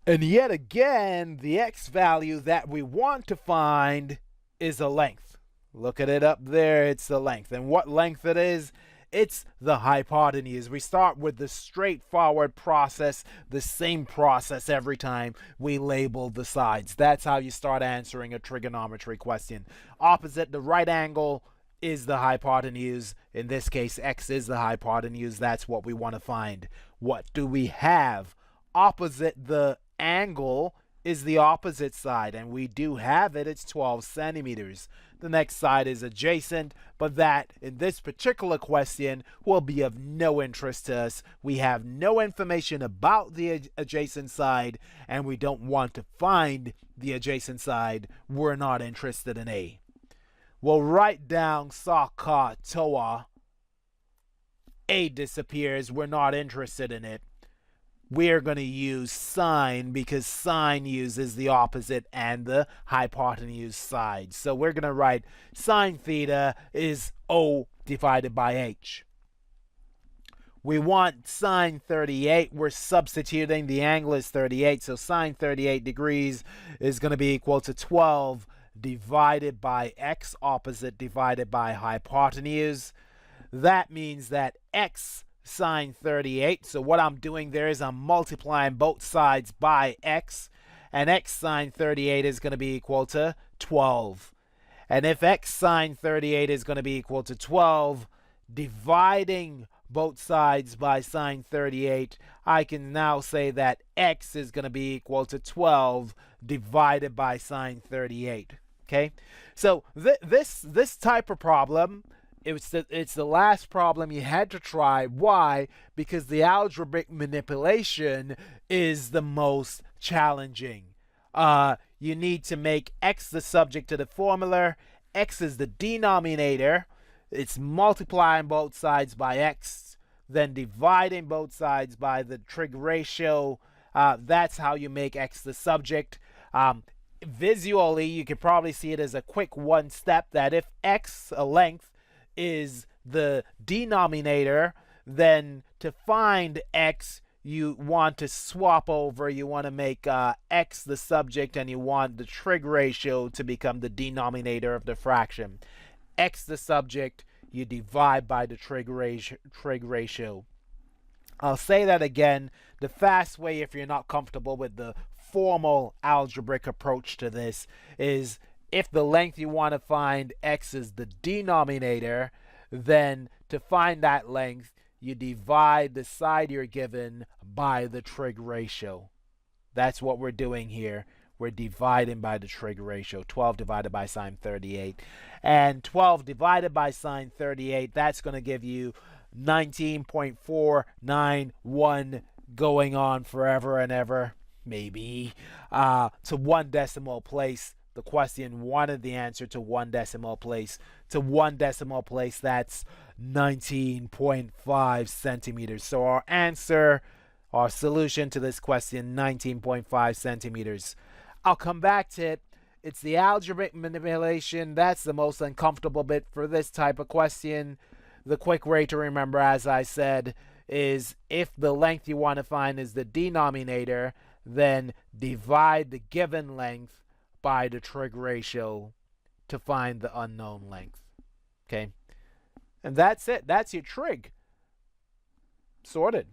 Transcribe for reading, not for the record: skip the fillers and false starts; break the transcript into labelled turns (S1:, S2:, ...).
S1: And yet again, the x value that we want to find is a length. Look at it up there, it's the length. And what length it is? It's the hypotenuse. We start with the straightforward process, the same process every time we label the sides. That's how you start answering a trigonometry question. Opposite the right angle is the hypotenuse. In this case, x is the hypotenuse. That's what we want to find. What do we have? Opposite the angle is the opposite side, and we do have it. It's 12 centimeters. The next side is adjacent, but that in this particular question will be of no interest to us. We have no information about the adjacent side, and we don't want to find the adjacent side. We're not interested in A. We'll write down Saka Toa. A disappears. We're not interested in it. We're going to use sine because sine uses the opposite and the hypotenuse side. So we're going to write sine theta is O divided by H. We want sine 38. We're substituting. The angle is 38. So sine 38 degrees is going to be equal to 12 divided by x, opposite divided by hypotenuse. That means that x sine 38. So what I'm doing there is I'm multiplying both sides by x, and x sine 38 is going to be equal to 12. And if x sine 38 is going to be equal to 12, dividing both sides by sine 38, I can now say that x is going to be equal to 12 divided by sine 38. Okay, so this type of problem, it's the last problem you had to try. Why? Because the algebraic manipulation is the most challenging. You need to make x the subject to the formula. X is the denominator. It's multiplying both sides by x, then dividing both sides by the trig ratio. That's how you make x the subject. Visually, you could probably see it as a quick one step, that if x, a length, is the denominator, then to find x, you want to swap over. You want to make x the subject, and you want the trig ratio to become the denominator of the fraction. X the subject, you divide by the trig ratio. I'll say that again. The fast way, if you're not comfortable with the formal algebraic approach to this, is if the length you want to find, x is the denominator, then to find that length, you divide the side you're given by the trig ratio. That's what we're doing here. We're dividing by the trig ratio. 12 divided by sine 38. And 12 divided by sine 38, that's going to give you 19.491 going on forever and ever, maybe, to one decimal place. The question wanted the answer to one decimal place. To one decimal place, that's 19.5 centimeters. So our answer, our solution to this question, 19.5 centimeters. I'll come back to it. It's the algebraic manipulation. That's the most uncomfortable bit for this type of question. The quick way to remember, as I said, is if the length you want to find is the denominator, then divide the given length by the trig ratio to find the unknown length. Okay? And that's it. That's your trig. Sorted.